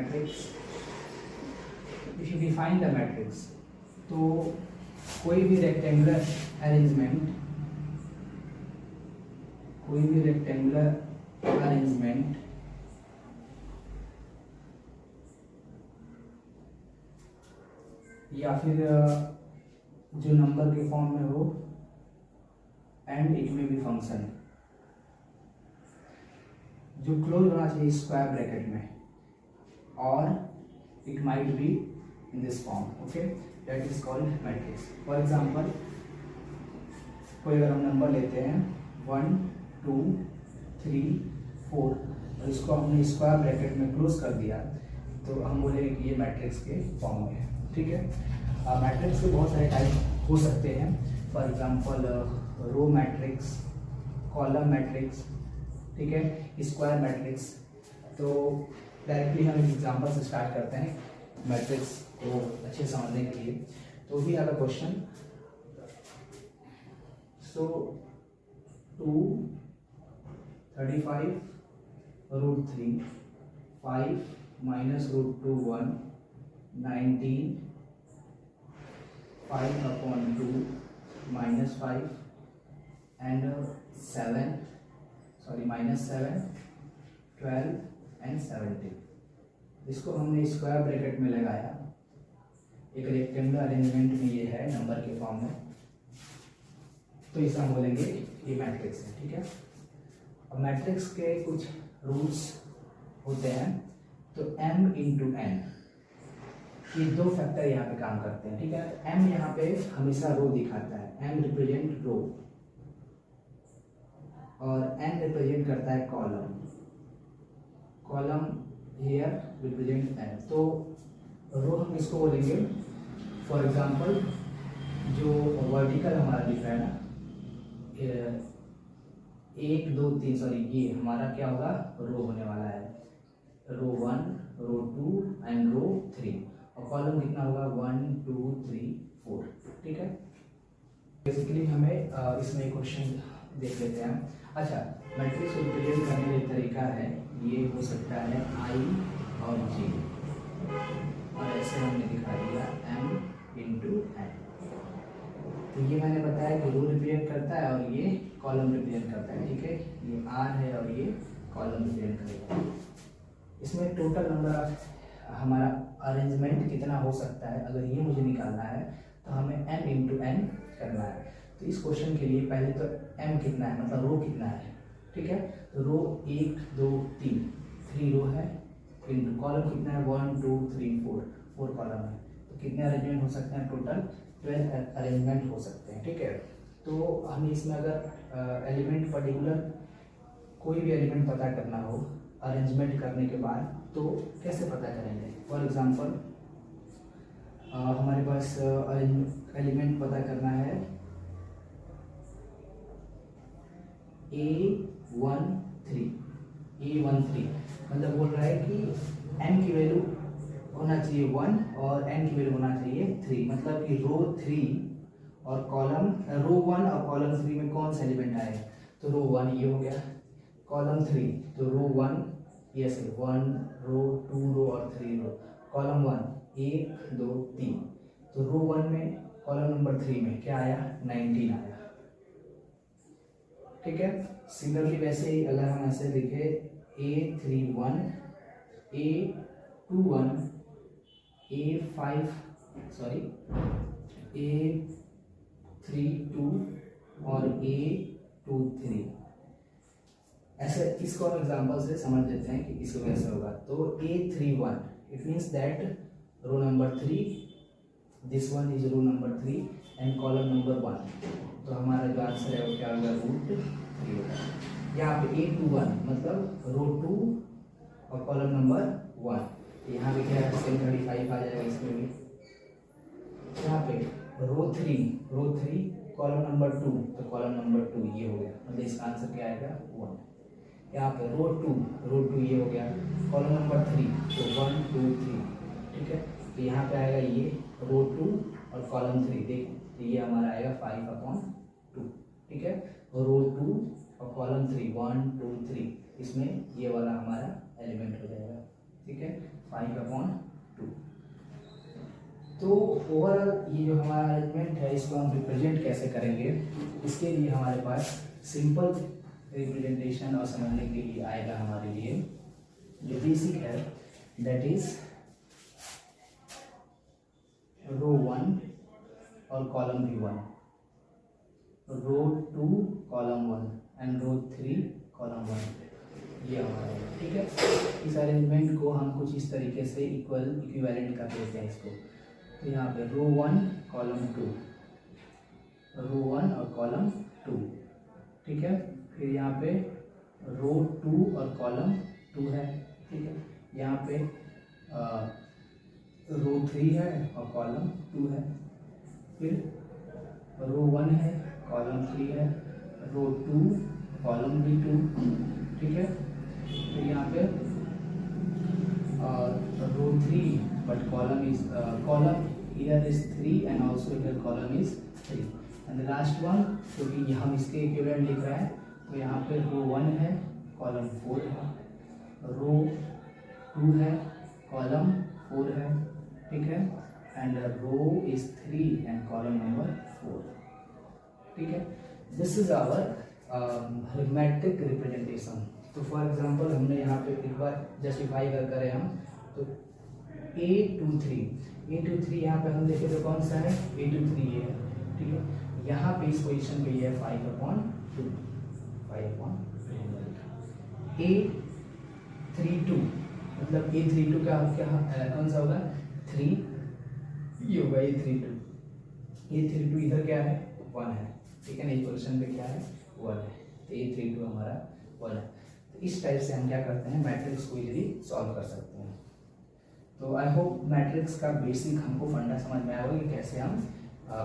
Matrix, if you define the matrix, तो कोई भी रेक्टेंगुलर अरेंजमेंट, या फिर जो नंबर के फॉर्म में हो, एंड इट में भी फंक्शन जो क्लोज होना चाहिए स्क्वायर ब्रैकेट में, और it might be in this form, okay, that is called matrix. For example, कोई अगर हम नंबर लेते हैं 1 2 3 4 और इसको हमने स्क्वायर ब्रैकेट में क्लोज कर दिया, तो हम बोलेंगे कि ये मैट्रिक्स के फॉर्म में है, ठीक है। मैट्रिक्स के बहुत सारे टाइप हो सकते हैं, for example row matrix, column matrix, ठीक है, स्क्वायर मैट्रिक्स। तो डायरेक्टली हम एग्जांपल से स्टार्ट करते हैं मैट्रिक्स को अच्छे समझने के लिए। तो we have a question, so 2 35 √3 5 -√2 1 19 5/2 -5 and -7 12 and 17। इसको हमने स्क्वायर ब्रैकेट में लगाया, एक रेक्टेंगुलर अरेंजमेंट में ये है नंबर के फॉर्म में, तो इसे हम बोलेंगे ये मैट्रिक्स है, ठीक है। अब मैट्रिक्स के कुछ रूल्स होते हैं, तो m × n, ये दो फैक्टर यहाँ पे काम करते हैं, ठीक है। m यहाँ पे हमेशा रो दिखाता है, m रिप्रेजेंट रो, और n रिप्रेजेंट करता है column, column here represent n। तो रो हम इसको बोलेंगे, फॉर एग्जांपल जो वर्टिकल हमारा दिख रहा है ना, 1 2 3 सॉरी, ये हमारा क्या होगा, रो होने वाला है, रो 1 रो 2 एंड रो 3, और कॉलम कितना होगा 1 2 3 4, ठीक है। बेसिकली हमें इसमें क्वेश्चन देख लेते हैं। अच्छा, मैट्रिक्स को रिप्रेजेंट करने का तरीका है, ये हो सकता है I और J, और ऐसे हमने दिखा दिया M × N। तो ये मैंने बताया कि रो रिप्रेजेंट करता है और ये कॉलम रिप्रेजेंट करता है, ठीक है। ये R है और ये कॉलम रिप्रेजेंट करेगा। इसमें टोटल नंबर हमारा अरेंजमेंट कितना हो सकता है, अगर ये मुझे निकालना है तो हमें M × N करना है। तो इस क्वेश्चन के लिए पहले तो m कितना है, मतलब रो कितना है, ठीक है। तो रो 1 2 3 रो है, इंटू कॉलम कितना है 1 2 3 4 कॉलम है। तो कितने अरेंजमेंट हो सकते हैं, टोटल 12 अरेंजमेंट हो सकते हैं, ठीक है। तो हमें इसमें अगर एलिमेंट पर्टिकुलर कोई भी एलिमेंट पता करना हो अरेंजमेंट करने के बाद, तो कैसे पता करेंगे। फॉर एग्जांपल हमारे पास एलिमेंट पता करना है A13, मतलब बोल रहा है कि n की वैल्यू होना चाहिए 1 और n की वैल्यू होना चाहिए 3, मतलब कि रो 3 और कॉलम रो 1 और कॉलम 3 में कौन सा एलिमेंट आएगा, तो रो 1 ये हो गया, कॉलम 3 तो रो 1 ये से 1 रो 2 रो और 3 रो, कॉलम 1 1 2 3, तो रो 1 में कॉलम नंबर 3 में क्या आया 19 आया, ठीक है। सिमिलरली वैसे ही अगर हम ऐसे लिखे A31 A21 A32 और A23, ऐसे इसको हम एग्जांपल से समझ लेते हैं कि इसको कैसे होगा। तो A31 it means that row number 3, this one is row number 3 and column number 1, तो हमारा जो आंसर है वो क्या होगा √3 होगा। यहाँ पे A21 मतलब रो 2 और कॉलम नंबर 1, यहाँ पे क्या है 35 आ जाएगा इसमें भी। यहाँ पे रो 3 कॉलम नंबर 2, तो कॉलम नंबर 2 ये हो गया, मतलब इसका आंसर क्या आएगा 1। यहाँ पे रो 2 ये हो गया, कॉलम नंबर 3 तो 1 2 3, ठीक है। तो यहाँ पे आएगा ये रो 2 और कॉलम 3, देखो तो ये हमारा आएगा 5/2, ठीक है। रो 2 और कॉलम 3 1 2 3, इसमें ये वाला हमारा एलिमेंट हो जाएगा। ठीक है, 5/2। तो ओवरऑल ये जो हमारा अरेंजमेंट है इसको हम रिप्रेजेंट कैसे करेंगे, इसके लिए हमारे पास सिंपल रिप्रेजेंटेशन और समझने के लिए आएगा हमारे लिए जो बेसिक है, दैट इज रो 1 और कॉलम भी 1, रो 2 कॉलम 1 एंड रो 3 कॉलम 1, ये हमारा है। ठीक है, इस अरेंजमेंट को हम कुछ इस तरीके से इक्विवेलेंट कर देते हैं इसको। तो यहाँ पे रो 1 कॉलम 2, रो 1 और कॉलम 2, ठीक है। फिर यहाँ पे रो 2 और कॉलम 2 है, ठीक है। यहाँ पे रो 3 है और कॉलम 2 है। फिर रो 1 है, कॉलम 3 है, रो 2 कॉलम भी 2, ठीक है। फिर यहाँ पे रो 3 but column here is 3 and also here column is 3 and the last one, क्योंकि हम इसके इक्विवेलेंट लिख रहे हैं तो यहाँ पे रो 1 है, कॉलम 4 है, रो 2 है, कॉलम 4 है, ठीक है, and row is 3 and column number 4, ठीक है। This is our matrix representation. तो फॉर एग्जांपल हमने यहाँ पे एक बार जस्टिफाई करें हम, तो A23 यहाँ पे हम देखें तो कौन सा है, A23 ये है, ठीक है। यहाँ पे इस पोजीशन पे ये है 5/2, A32 मतलब A32 का क्या कौन सा होगा, 3, ये होगा A32 इधर क्या है, 1 है, ठीक है ना। इस पोजीशन पे क्या है, 1 है, तो A32 हमारा 1 है। तो इस टाइप से हम क्या करते हैं, मैट्रिक्स को इजीली सॉल्व कर सकते हैं। तो आई होप मैट्रिक्स का बेसिक हमको फंडा समझ में आएगा कि कैसे हम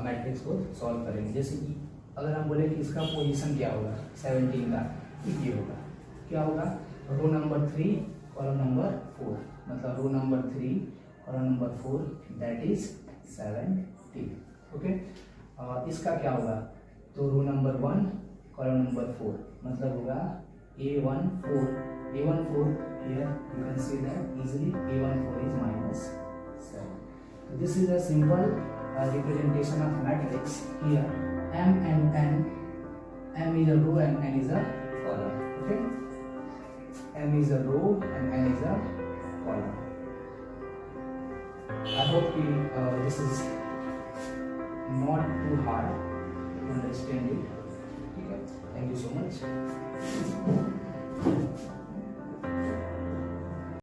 मैट्रिक्स को सॉल्व करेंगे। जैसे कि अगर हम बोले कि इसका पोजीशन क्या होगा 17 का, ये होगा क्या होगा, रो नंबर 3 कॉलम नंबर 4, मतलब row number 3 column number 4 that is 17, okay. इसका क्या होगा, तो रो नंबर 1 कॉलम नंबर 4 मतलब होगा A14 here you can see that easily A14 is -7. So this is a simple representation of matrix. Here M and N, M is a row and N is a column, okay. M is a row and N is a column. I hope this is not too hard to understand it, okay. Thank you so much.